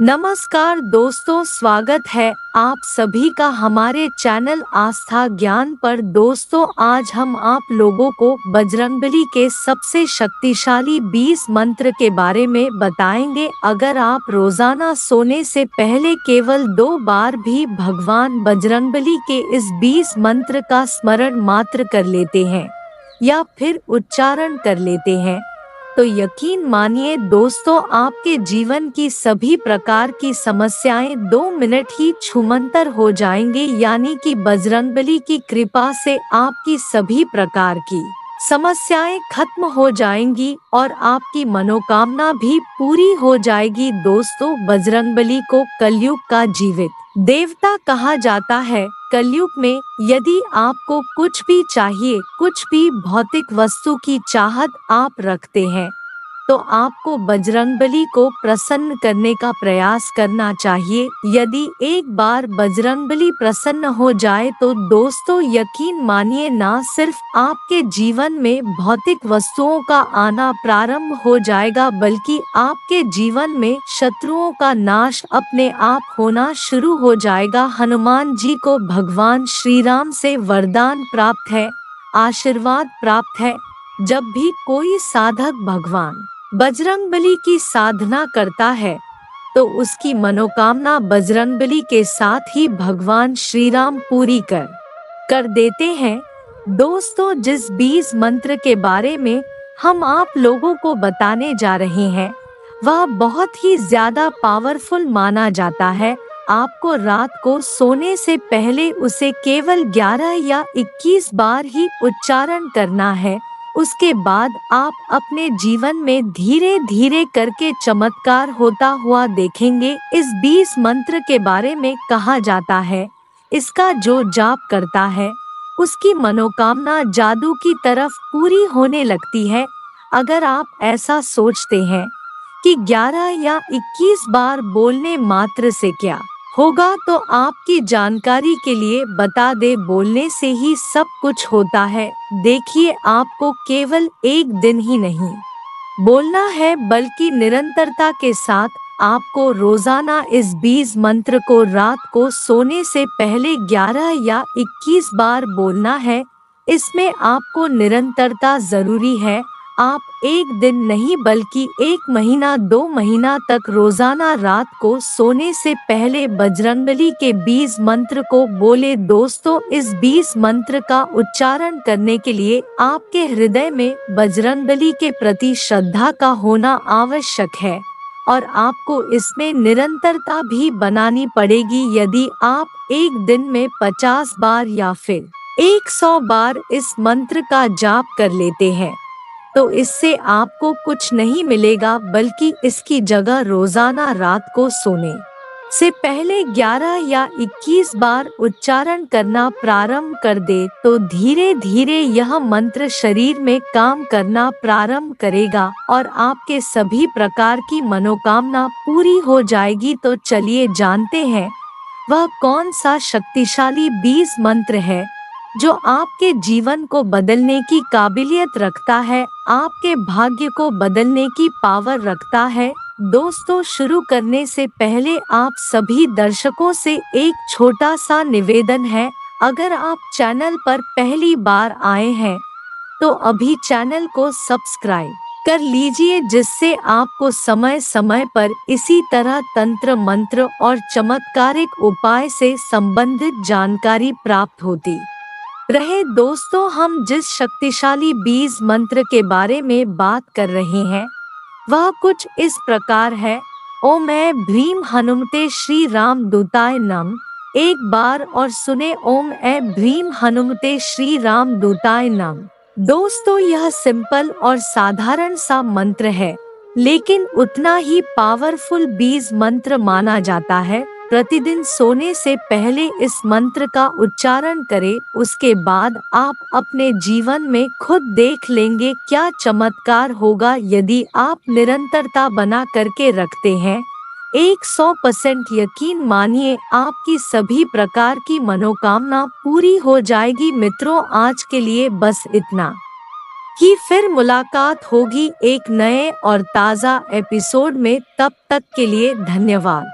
नमस्कार दोस्तों, स्वागत है आप सभी का हमारे चैनल आस्था ज्ञान पर। दोस्तों, आज हम आप लोगों को बजरंगबली के सबसे शक्तिशाली 20 मंत्र के बारे में बताएंगे। अगर आप रोजाना सोने से पहले केवल 2 बार भी भगवान बजरंगबली के इस 20 मंत्र का स्मरण मात्र कर लेते हैं या फिर उच्चारण कर लेते हैं, तो यकीन मानिए दोस्तों, आपके जीवन की सभी प्रकार की समस्याएं 2 मिनट ही छूमंतर हो जाएंगी। यानी कि बजरंगबली की कृपा से आपकी सभी प्रकार की समस्याएं खत्म हो जाएंगी और आपकी मनोकामना भी पूरी हो जाएगी। दोस्तों, बजरंगबली को कलयुग का जीवित देवता कहा जाता है। कलयुग में यदि आपको कुछ भी चाहिए, कुछ भी भौतिक वस्तु की चाहत आप रखते हैं, तो आपको बजरंगबली को प्रसन्न करने का प्रयास करना चाहिए। यदि एक बार बजरंगबली प्रसन्न हो जाए तो दोस्तों, यकीन मानिए, ना सिर्फ आपके जीवन में भौतिक वस्तुओं का आना प्रारंभ हो जाएगा, बल्कि आपके जीवन में शत्रुओं का नाश अपने आप होना शुरू हो जाएगा। हनुमान जी को भगवान श्री राम से वरदान प्राप्त है, आशीर्वाद प्राप्त है। जब भी कोई साधक भगवान बजरंगबली की साधना करता है, तो उसकी मनोकामना बजरंगबली के साथ ही भगवान श्री राम पूरी कर देते हैं। दोस्तों, जिस 20 मंत्र के बारे में हम आप लोगों को बताने जा रहे हैं, वह बहुत ही ज्यादा पावरफुल माना जाता है। आपको रात को सोने से पहले उसे केवल 11 या 21 बार ही उच्चारण करना है। उसके बाद आप अपने जीवन में धीरे धीरे करके चमत्कार होता हुआ देखेंगे। इस 20 मंत्र के बारे में कहा जाता है, इसका जो जाप करता है, उसकी मनोकामना जादू की तरफ पूरी होने लगती है। अगर आप ऐसा सोचते हैं कि 11 या 21 बार बोलने मात्र से क्या होगा, तो आपकी जानकारी के लिए बता दे, बोलने से ही सब कुछ होता है। देखिए, आपको केवल एक दिन ही नहीं बोलना है, बल्कि निरंतरता के साथ आपको रोजाना इस 20 मंत्र को रात को सोने से पहले 11 या 21 बार बोलना है। इसमें आपको निरंतरता जरूरी है। आप एक दिन नहीं, बल्कि 1 महीना 2 महीना तक रोजाना रात को सोने से पहले बजरंगबली के 20 मंत्र को बोले। दोस्तों, इस 20 मंत्र का उच्चारण करने के लिए आपके हृदय में बजरंगबली के प्रति श्रद्धा का होना आवश्यक है और आपको इसमें निरंतरता भी बनानी पड़ेगी। यदि आप एक दिन में 50 बार या फिर 100 बार इस मंत्र का जाप कर लेते हैं, तो इससे आपको कुछ नहीं मिलेगा, बल्कि इसकी जगह रोजाना रात को सोने से पहले 11 या 21 बार उच्चारण करना प्रारंभ कर दे, तो धीरे धीरे यह मंत्र शरीर में काम करना प्रारंभ करेगा और आपके सभी प्रकार की मनोकामना पूरी हो जाएगी। तो चलिए जानते हैं वह कौन सा शक्तिशाली 20 मंत्र है जो आपके जीवन को बदलने की काबिलियत रखता है, आपके भाग्य को बदलने की पावर रखता है। दोस्तों, शुरू करने से पहले आप सभी दर्शकों से एक छोटा सा निवेदन है। अगर आप चैनल पर पहली बार आए हैं, तो अभी चैनल को सब्सक्राइब कर लीजिए, जिससे आपको समय समय पर इसी तरह तंत्र मंत्र और चमत्कारिक उपाय से संबंधित जानकारी प्राप्त होती रहे। दोस्तों, हम जिस शक्तिशाली 20 मंत्र के बारे में बात कर रहे हैं, वह कुछ इस प्रकार है। ओम ऐ भ्रीम हनुमते श्री राम दूताय नम। एक बार और सुने, ओम ऐ भ्रीम हनुमते श्री राम दूताय नम। दोस्तों, यह सिंपल और साधारण सा मंत्र है, लेकिन उतना ही पावरफुल 20 मंत्र माना जाता है। प्रतिदिन सोने से पहले इस मंत्र का उच्चारण करें, उसके बाद आप अपने जीवन में खुद देख लेंगे क्या चमत्कार होगा। यदि आप निरंतरता बना करके रखते हैं, 100% यकीन मानिए, आपकी सभी प्रकार की मनोकामना पूरी हो जाएगी। मित्रों, आज के लिए बस इतना कि फिर मुलाकात होगी एक नए और ताज़ा एपिसोड में। तब तक के लिए धन्यवाद।